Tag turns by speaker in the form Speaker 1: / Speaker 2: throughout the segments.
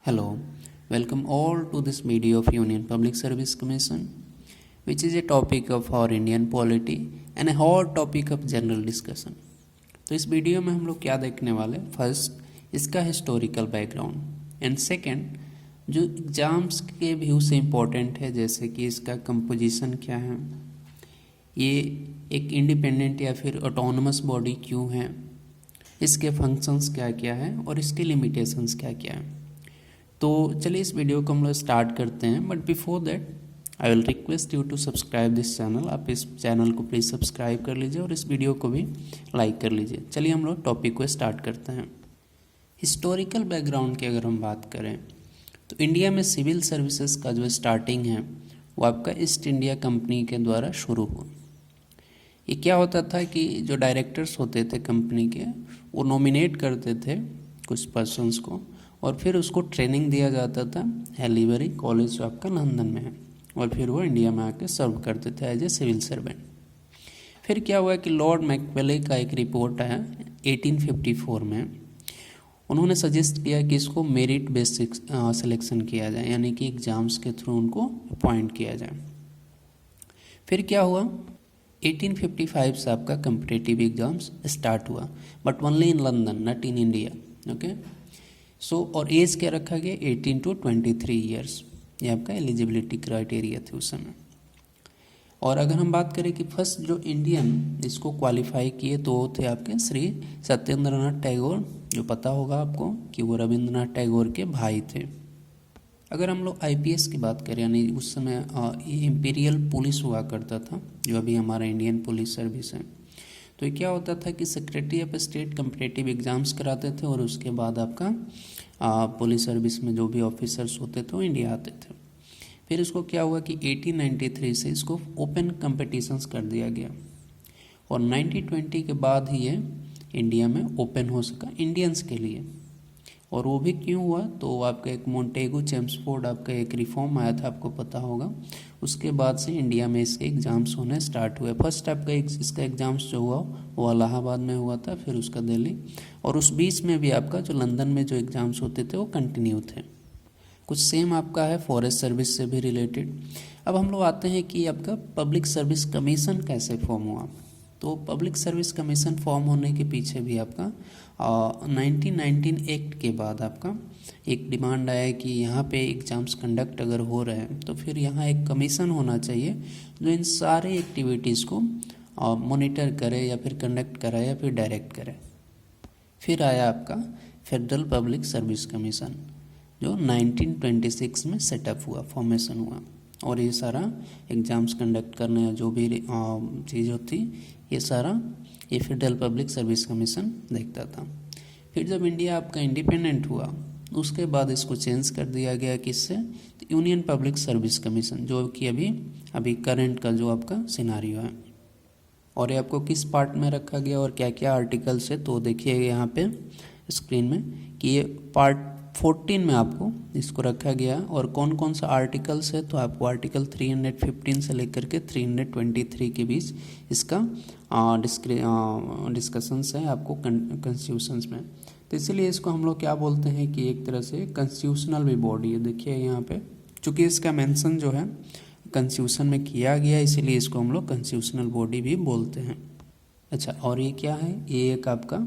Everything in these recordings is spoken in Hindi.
Speaker 1: Hello, welcome all to this video of Union Public Service Commission, which is a topic of our Indian polity and a hot topic of general discussion. तो इस वीडियो में हम लोग क्या देखने वाले, फर्स्ट इसका हिस्टोरिकल बैकग्राउंड एंड सेकंड जो एग्ज़ाम्स के व्यू से इम्पोर्टेंट है, जैसे कि इसका कंपोजिशन क्या है, ये एक इंडिपेंडेंट या फिर ऑटोनमस बॉडी क्यों है, इसके फंक्शंस क्या क्या है और इसके लिमिटेशंस क्या क्या है। तो चलिए इस वीडियो को हम लोग स्टार्ट करते हैं, but before that I will request you to subscribe this channel. आप इस चैनल को प्लीज़ सब्सक्राइब कर लीजिए और इस वीडियो को भी लाइक कर लीजिए। चलिए हम लोग टॉपिक को स्टार्ट करते हैं। हिस्टोरिकल बैकग्राउंड की अगर हम बात करें तो इंडिया में सिविल सर्विसेज का जो स्टार्टिंग है वो आपका ईस्ट इंडिया कंपनी के द्वारा शुरू हुआ। ये क्या होता था कि जो डायरेक्टर्स होते थे कंपनी के, वो नॉमिनेट करते थे कुछ पर्सन्स को और फिर उसको ट्रेनिंग दिया जाता था हैलीबरी कॉलेज जो आपका लंदन में है, और फिर वो इंडिया में आके सर्व करते थे एज ए सिविल सर्वेंट। फिर क्या हुआ कि लॉर्ड मैकवेले का एक रिपोर्ट आया 1854 में। उन्होंने सजेस्ट किया कि इसको मेरिट बेस्ड सिलेक्शन किया जाए, यानी कि एग्ज़ाम्स के थ्रू उनको अपॉइंट किया जाए। फिर क्या हुआ, 1855 से आपका कम्पिटिटिव एग्ज़ाम्स स्टार्ट हुआ, but only in London, not in India. Okay, so और एज क्या रखा गया, 18 to 23 ईयर्स, ये आपका एलिजिबिलिटी क्राइटेरिया थे उस समय। और अगर हम बात करें कि फर्स्ट जो इंडियन इसको क्वालिफाई किए तो वो थे आपके श्री सत्येंद्रनाथ टैगोर, जो पता होगा आपको कि वो रविंद्रनाथ टैगोर के भाई थे। अगर हम लोग आईपीएस की बात करें, यानी उस समय इंपीरियल पुलिस हुआ करता था, जो अभी हमारा इंडियन पुलिस सर्विस है, तो ये क्या होता था कि secretary of state competitive exams कराते थे और उसके बाद आपका पुलिस सर्विस में जो भी ऑफिसर्स होते थे वो इंडिया आते थे। फिर इसको क्या हुआ कि 1893 से इसको ओपन कंपटीशंस कर दिया गया और 1920 के बाद ही ये इंडिया में ओपन हो सका इंडियंस के लिए। और वो भी क्यों हुआ, तो आपका एक मोंटेगू चेम्सफोर्ड आपका एक रिफॉर्म आया था, आपको पता होगा। उसके बाद से इंडिया में इसके एग्ज़ाम्स होने स्टार्ट हुए। फर्स्ट आपका इसका एग्ज़ाम्स जो हुआ वो इलाहाबाद में हुआ था, फिर उसका दिल्ली, और उस बीच में भी आपका जो लंदन में जो एग्ज़ाम्स होते थे वो कंटिन्यू थे। कुछ सेम आपका है फॉरेस्ट सर्विस से भी रिलेटेड। अब हम लोग आते हैं कि आपका पब्लिक सर्विस कमीशन कैसे फॉर्म हुआ। तो पब्लिक सर्विस कमीशन फॉर्म होने के पीछे भी आपका 1919 एक्ट के बाद आपका एक डिमांड आया कि यहाँ पे एग्ज़ाम्स कंडक्ट अगर हो रहे हैं तो फिर यहाँ एक कमीशन होना चाहिए जो इन सारे एक्टिविटीज़ को मॉनिटर करे या फिर कंडक्ट करे या फिर डायरेक्ट करे। फिर आया आपका फेडरल पब्लिक सर्विस कमीशन, जो 1926 में सेटअप हुआ, फॉर्मेशन हुआ, और ये सारा एग्ज़ाम्स कंडक्ट करने जो भी चीज़ होती ये सारा ये फेडरल पब्लिक सर्विस कमीशन देखता था। फिर जब इंडिया आपका इंडिपेंडेंट हुआ उसके बाद इसको चेंज कर दिया गया किससे, तो यूनियन पब्लिक सर्विस कमीशन, जो कि अभी करंट का जो आपका सिनारियो है। और ये आपको किस पार्ट में रखा गया और क्या क्या आर्टिकल्स है, तो देखिए यहाँ पे स्क्रीन में कि ये पार्ट 14 में आपको इसको रखा गया। और कौन कौन सा आर्टिकल्स है, तो आपको आर्टिकल 315 से लेकर के 323 के बीच इसका डिस्कशंस है आपको कॉन्स्टिट्यूशंस में। तो इसीलिए इसको हम लोग क्या बोलते हैं कि एक तरह से कॉन्स्टिट्यूशनल भी बॉडी है। देखिए यहाँ पे चूँकि इसका मेंशन जो है कॉन्स्टिट्यूशन में किया गया, इसीलिए इसको हम लोग कॉन्स्टिट्यूशनल बॉडी भी बोलते हैं। अच्छा, और ये क्या है, ये एक आपका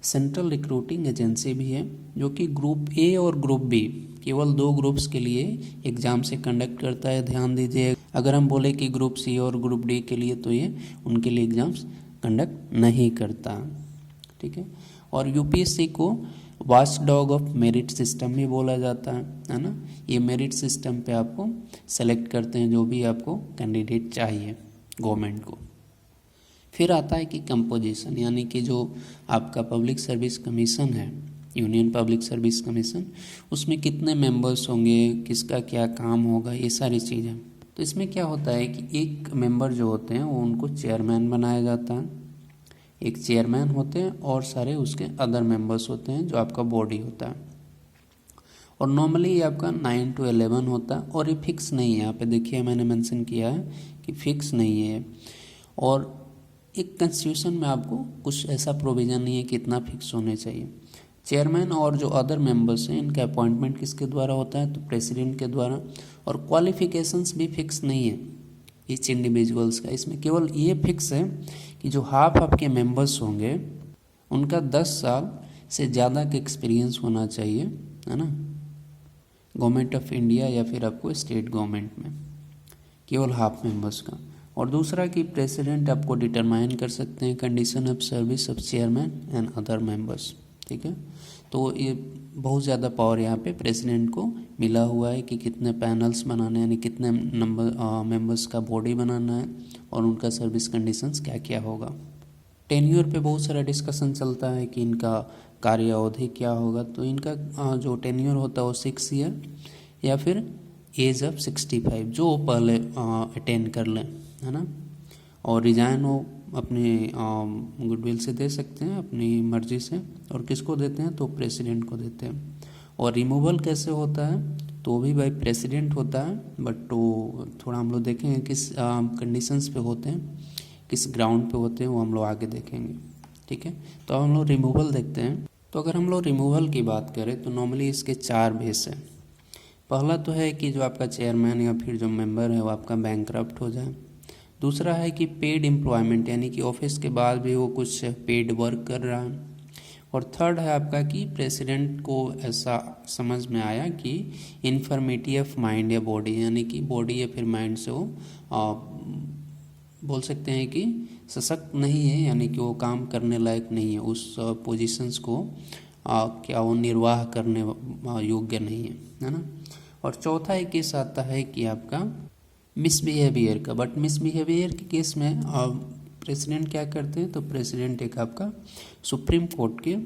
Speaker 1: सेंट्रल रिक्रूटिंग एजेंसी भी है, जो कि ग्रुप ए और ग्रुप बी केवल 2 ग्रुप्स के लिए एग्ज़ाम से कंडक्ट करता है। ध्यान दीजिए, अगर हम बोले कि ग्रुप सी और ग्रुप डी के लिए, तो ये उनके लिए एग्ज़ाम्स कंडक्ट नहीं करता। ठीक है। और यूपीएससी को watch dog of merit system भी बोला जाता है ना। ये मेरिट सिस्टम पे आपको सेलेक्ट करते हैं जो भी आपको कैंडिडेट चाहिए गवर्नमेंट को। फिर आता है कि कंपोजिशन, यानी कि जो आपका पब्लिक सर्विस कमीशन है, यूनियन पब्लिक सर्विस कमीशन, उसमें कितने मेंबर्स होंगे, किसका क्या काम होगा, ये सारी चीज़ें। तो इसमें क्या होता है कि एक मेंबर जो होते हैं वो उनको चेयरमैन बनाया जाता है, एक चेयरमैन होते हैं और सारे उसके अदर मेंबर्स होते हैं जो आपका बॉडी होता है। और नॉर्मली ये आपका 9 to 11 होता है, और ये फिक्स नहीं है। यहाँ पे देखिए मैंने मेंशन किया है कि फिक्स नहीं है। और एक कॉन्स्टिट्यूशन में आपको कुछ ऐसा प्रोविज़न नहीं है कि इतना फिक्स होने चाहिए। चेयरमैन और जो अदर मेंबर्स हैं इनका अपॉइंटमेंट किसके द्वारा होता है, तो प्रेसिडेंट के द्वारा। और क्वालिफिकेशंस भी फिक्स नहीं है ईच इंडिविजुअल्स का, इसमें केवल ये फिक्स है कि जो हाफ आपके मेंबर्स होंगे उनका 10 साल से ज़्यादा का एक्सपीरियंस होना चाहिए, है ना, गवर्नमेंट ऑफ इंडिया या फिर आपको स्टेट गवर्नमेंट में, केवल हाफ मेंबर्स का। और दूसरा कि प्रेसिडेंट आपको डिटरमाइन कर सकते हैं condition of service of chairman and other members, ठीक है। तो ये बहुत ज़्यादा पावर यहाँ पे प्रेसिडेंट को मिला हुआ है कि कितने पैनल्स बनाने हैं, यानी कितने मेंबर्स का बॉडी बनाना है और उनका सर्विस कंडीशंस क्या क्या होगा। टेन्योर पे बहुत सारा डिस्कशन चलता है कि इनका कार्य अवधि क्या होगा, तो इनका जो टेन्योर होता है वो 6 ईयर या फिर एज ऑफ 65 जो पहले अटेंड कर लें, है ना। और रिजाइन वो अपनी गुडविल से दे सकते हैं, अपनी मर्जी से। और किसको देते हैं, तो प्रेसिडेंट को देते हैं। और रिमूवल कैसे होता है, तो भी भाई प्रेसिडेंट होता है, बट तो थोड़ा हम लोग देखेंगे किस कंडीशंस पे होते हैं, किस ग्राउंड पे होते हैं, वो हम लोग आगे देखेंगे, ठीक है। तो अब हम लोग रिमूवल देखते हैं। तो अगर हम लोग रिमूवल की बात करें तो नॉर्मली इसके 4 बेस हैं। पहला तो है कि जो आपका चेयरमैन या फिर जो मेंबर है वो आपका बैंकरप्ट हो जाए। दूसरा है कि पेड एम्प्लॉयमेंट, यानी कि ऑफिस के बाद भी वो कुछ पेड वर्क कर रहा है। और थर्ड है आपका कि प्रेसिडेंट को ऐसा समझ में आया कि इन्फर्मिटी ऑफ माइंड या बॉडी, यानी कि बॉडी या फिर माइंड से वो बोल सकते हैं कि सशक्त नहीं है, यानी कि वो काम करने लायक नहीं है, उस पोजीशंस को क्या वो निर्वाह करने योग्य नहीं है ना। और चौथा एक केस आता है कि आपका मिसबिहेवियर का, बट मिसबिहेवियर के केस में प्रेसिडेंट क्या करते हैं, तो प्रेसिडेंट एक आपका सुप्रीम कोर्ट के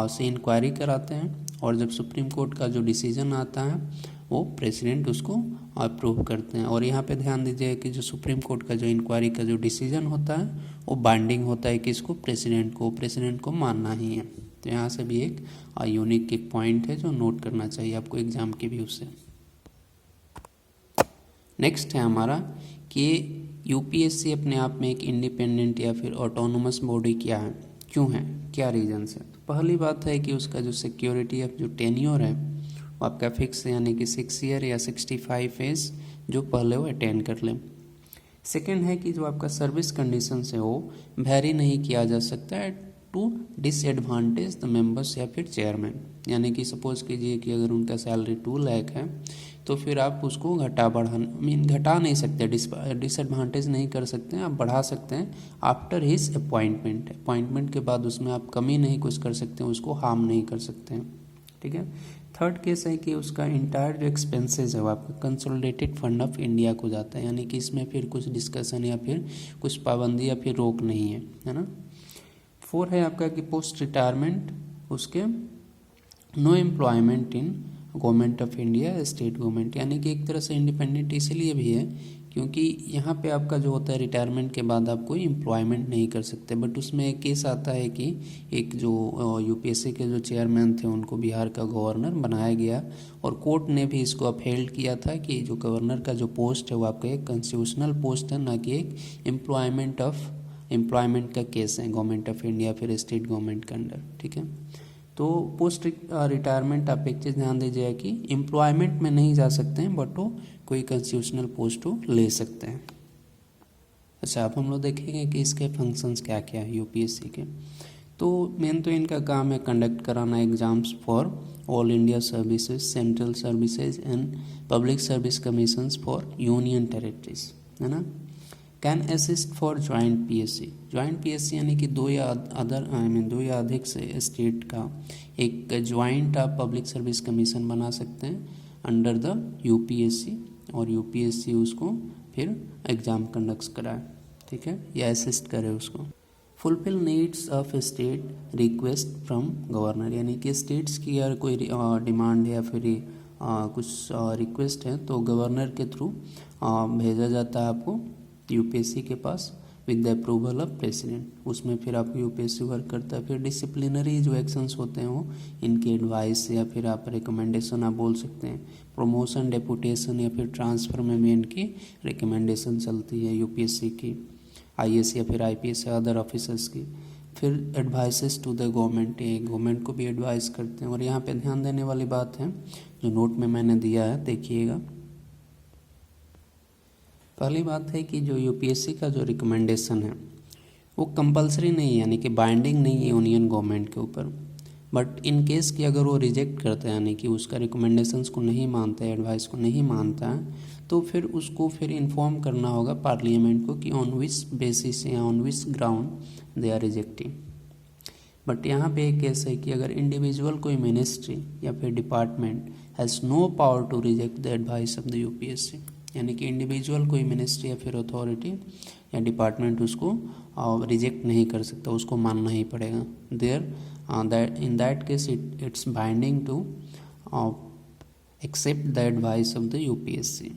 Speaker 1: से इंक्वायरी कराते हैं। और जब सुप्रीम कोर्ट का जो डिसीजन आता है वो प्रेसिडेंट उसको अप्रूव करते हैं। और यहाँ पे ध्यान दीजिए कि जो सुप्रीम कोर्ट का जो इंक्वायरी का जो डिसीजन होता है वो बाइंडिंग होता है, किसको, प्रेसिडेंट को मानना ही है। तो यहाँ से भी एक यूनिक एक पॉइंट है जो नोट करना चाहिए आपको एग्जाम के व्यू से। नेक्स्ट है हमारा कि यूपीएससी अपने आप में एक इंडिपेंडेंट या फिर ऑटोनोमस बॉडी क्या है, क्यों है, क्या रीजन है। तो पहली बात है कि उसका जो सिक्योरिटी ऑफ जो टेन्योर है वो आपका फिक्स है, यानी कि 6 ईयर या 65 एज जो पहले वो अटेंड कर लें। सेकेंड है कि जो आपका सर्विस कंडीशन है वो वेरी नहीं किया जा सकता है टू डिसएडवांटेज द मेंबर्स या फिर चेयरमैन, यानी कि सपोज कीजिए कि अगर उनका सैलरी 2 लाख है तो फिर आप उसको घटा नहीं सकते, डिसएडवांटेज नहीं कर सकते हैं, आप बढ़ा सकते हैं आफ्टर हिज अपॉइंटमेंट के बाद उसमें आप कमी नहीं कुछ कर सकते हैं, उसको हार्म नहीं कर सकते हैं, ठीक है। थर्ड केस है कि उसका इंटायर जो एक्सपेंसेस है वो आपका कंसोलिडेटेड फंड ऑफ इंडिया को जाता है, यानी कि इसमें फिर कुछ डिस्कशन या फिर कुछ पाबंदी या फिर रोक नहीं है ना। 4 है आपका कि पोस्ट रिटायरमेंट उसके know employment in government of India, state government, यानी कि एक तरह से इंडिपेंडेंट इसलिए भी है क्योंकि यहाँ पे आपका जो होता है रिटायरमेंट के बाद आप कोई एम्प्लॉयमेंट नहीं कर सकते। बट उसमें एक केस आता है कि एक जो यूपीएससी के जो चेयरमैन थे उनको बिहार का गवर्नर बनाया गया और कोर्ट ने भी इसको अपहेल्ड किया था कि जो गवर्नर का जो पोस्ट है वो आपका एक कॉन्स्टिट्यूशनल पोस्ट है, ना कि एक एम्प्लॉयमेंट का केस है गवर्नमेंट ऑफ इंडिया फिर स्टेट गवर्नमेंट के अंडर, ठीक है। तो पोस्ट रिटायरमेंट आप एक चीज़ ध्यान दीजिए कि एम्प्लॉयमेंट में नहीं जा सकते हैं बट वो कोई कॉन्स्टिट्यूशनल पोस्ट वो ले सकते हैं। अच्छा, अब हम लोग देखेंगे कि इसके फंक्शंस क्या क्या है यूपीएससी के। तो मेन तो इनका काम है कंडक्ट कराना exams for all India services, central services and public service commissions for union territories, है ना। Can assist for joint PSC यानी कि 2 या अधिक से स्टेट का एक ज्वाइंट आप पब्लिक सर्विस कमीशन बना सकते हैं अंडर द यूपीएससी और यूपीएससी उसको फिर एग्ज़ाम कंडक्ट कराए, ठीक है, या असिस्ट करे उसको। Fulfil needs of state request from governor, यानी कि स्टेट्स की अगर कोई डिमांड या फिर कुछ रिक्वेस्ट है तो गवर्नर के थ्रू भेजा जाता है आपको यूपीएससी के पास with the approval of president. उसमें फिर आपको यूपीएससी वर्क करता है। फिर डिसिप्लिनरी जो एक्शंस होते हैं वो इनके एडवाइस या फिर आप रिकमेंडेशन आप बोल सकते हैं, प्रमोशन, डेपुटेशन या फिर ट्रांसफ़र में भी इनकी रिकमेंडेशन चलती है यूपीएससी की, आईएएस या फिर आईपीएस या अदर ऑफिसर्स की। फिर एडवाइसेस टू द गवर्नमेंट, ये गवर्नमेंट को भी एडवाइस करते हैं। और यहाँ पे ध्यान देने वाली बात है जो नोट में मैंने दिया है, देखिएगा। पहली बात है कि जो यूपीएससी का जो रिकमेंडेशन है वो कंपलसरी नहीं है, यानी कि बाइंडिंग नहीं है यूनियन गवर्नमेंट के ऊपर। बट इन केस कि अगर वो रिजेक्ट करता है, यानी कि उसका रिकमेंडेशंस को नहीं मानता है, एडवाइस को नहीं मानता है, तो फिर उसको फिर इन्फॉर्म करना होगा पार्लियामेंट को कि ऑन विच बेसिस या on which ground they are rejecting. But यहाँ पे एक केस है कि अगर इंडिविजुअल कोई मिनिस्ट्री या फिर department has no power to reject the advice of the UPSC, यानी कि इंडिविजुअल कोई मिनिस्ट्री या फिर अथॉरिटी या डिपार्टमेंट उसको रिजेक्ट नहीं कर सकता, उसको मानना ही पड़ेगा। That in that case it's binding to accept the advice of the UPSC.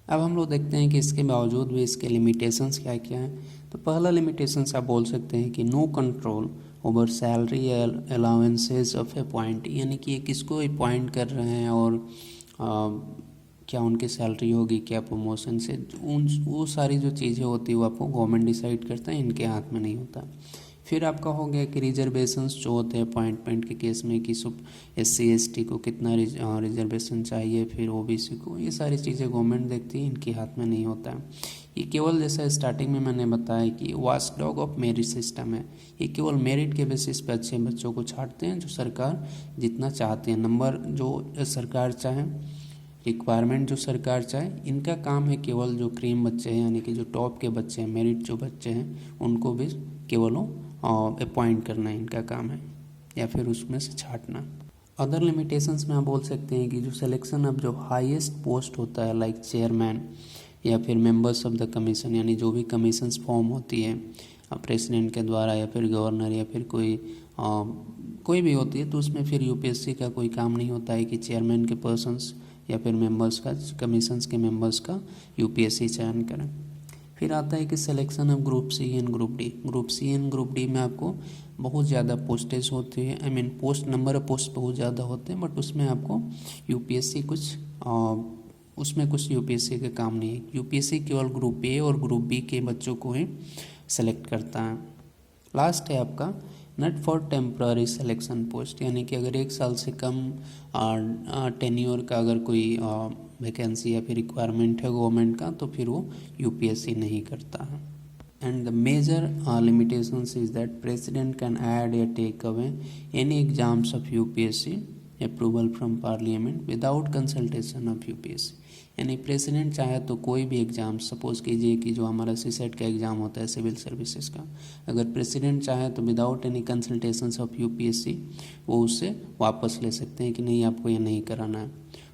Speaker 1: अब हम लोग देखते हैं कि इसके बावजूद भी इसके लिमिटेशंस क्या क्या हैं। तो पहला लिमिटेशंस आप बोल सकते हैं कि no control over salary allowances of appointee, यानी कि ये किसको अपॉइंट कर रहे हैं और क्या उनकी सैलरी होगी, क्या प्रमोशन से, वो सारी जो चीज़ें होती है वो आपको गवर्नमेंट डिसाइड करता है, इनके हाथ में नहीं होता। फिर आपका हो गया कि रिजर्वेशंस जो होते हैं अपॉइंटमेंट के केस में कि SC ST को कितना रिजर्वेशन चाहिए, फिर OBC को, ये सारी चीज़ें गवर्नमेंट देखती है, इनके हाथ में नहीं होता है। ये केवल जैसा स्टार्टिंग में मैंने बताया कि वॉचडॉग ऑफ मेरिट सिस्टम है, ये केवल मेरिट के बेसिस पे अच्छे बच्चों को छांटते हैं जो सरकार जितना चाहते हैं, नंबर जो सरकार चाहे, रिक्वायरमेंट जो सरकार चाहे। इनका काम है केवल जो क्रीम बच्चे हैं, यानी कि जो टॉप के बच्चे हैं, मेरिट जो बच्चे हैं, उनको भी केवल अपॉइंट करना इनका काम है, या फिर उसमें से छांटना। अदर लिमिटेशंस में आप बोल सकते हैं कि जो सिलेक्शन ऑफ जो हाईएस्ट पोस्ट होता है लाइक चेयरमैन या फिर मेंबर्स ऑफ द कमीशन, यानी जो भी कमीशंस फॉर्म होती है प्रेसिडेंट के द्वारा या फिर गवर्नर या फिर कोई भी होती है, तो उसमें फिर यूपीएससी का कोई काम नहीं होता है कि चेयरमैन के पर्सन्स या फिर मेंबर्स का, कमीशंस के मेंबर्स का यूपीएससी चयन करें। फिर आता है कि selection of group C and group D. Group C and group D में आपको बहुत ज़्यादा पोस्टेज होती है, I mean post number of post बहुत ज़्यादा होते हैं, बट उसमें आपको यूपीएससी उसमें कुछ यूपीएससी के काम नहीं है। यूपीएससी केवल ग्रुप ए और ग्रुप बी के बच्चों को ही सेलेक्ट करता है। लास्ट है आपका not for temporary selection post, यानी कि अगर 1 साल से कम टेन्योर का अगर कोई वैकेंसी या फिर रिक्वायरमेंट है गवर्नमेंट का, तो फिर वो यूपीएससी नहीं करता है। And the major limitations is that president can add या take away any exams of UPSC approval from parliament without consultation of UPSC, यानी प्रेसिडेंट चाहे तो कोई भी एग्ज़ाम, सपोज कीजिए कि जो हमारा सीसेट का एग्ज़ाम होता है सिविल सर्विसेज का, अगर प्रेसिडेंट चाहे तो without any consultations of UPSC वो उससे वापस ले सकते हैं कि नहीं आपको ये नहीं कराना है।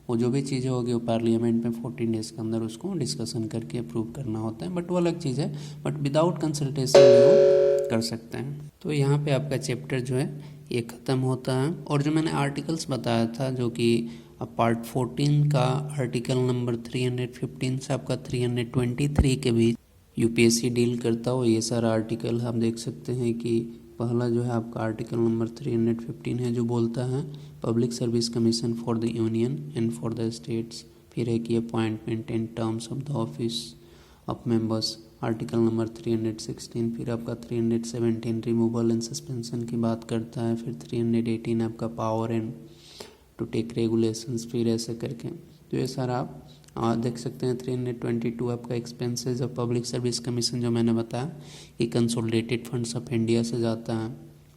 Speaker 1: वो जो भी चीज़ें होगी वो पार्लियामेंट में 14 डेज़ के अंदर उसको डिस्कशन करके अप्रूव करना होता है, बट वो अलग चीज़ है, बट विदाउट कंसल्टेशन भी वो कर सकते हैं। तो यहाँ पे आपका चैप्टर जो है ये ख़त्म होता है। और जो मैंने आर्टिकल्स बताया था, जो कि पार्ट 14 का आर्टिकल नंबर 315 से आपका 323 के बीच यूपीएससी डील करता हो, ये सारा आर्टिकल आप देख सकते हैं कि पहला जो है आपका आर्टिकल नंबर 315 है जो बोलता है public service commission for the union and for the states. फिर है कि appointment in terms of the office of members, article number 316। फिर आपका 317 रिमूवल एंड सस्पेंशन की बात करता है। फिर 318 आपका power and to take regulations, फिर ऐसे करके तो ये सारा आप देख सकते हैं। 322 आपका expenses of public service commission, जो मैंने बताया कि कंसोलिडेटेड फंड्स ऑफ इंडिया से जाता है,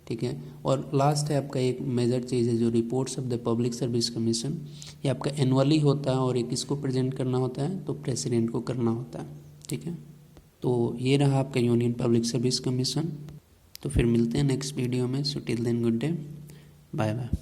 Speaker 1: ठीक है। और लास्ट है आपका एक मेजर चीज़ है जो reports of the public service commission, ये आपका एनुअली होता है और ये किसको प्रेजेंट करना होता है, तो प्रेसिडेंट को करना होता है, ठीक है। तो ये रहा आपका यूनियन पब्लिक सर्विस कमीशन। तो फिर मिलते हैं नेक्स्ट वीडियो में। So till then good day, bye bye.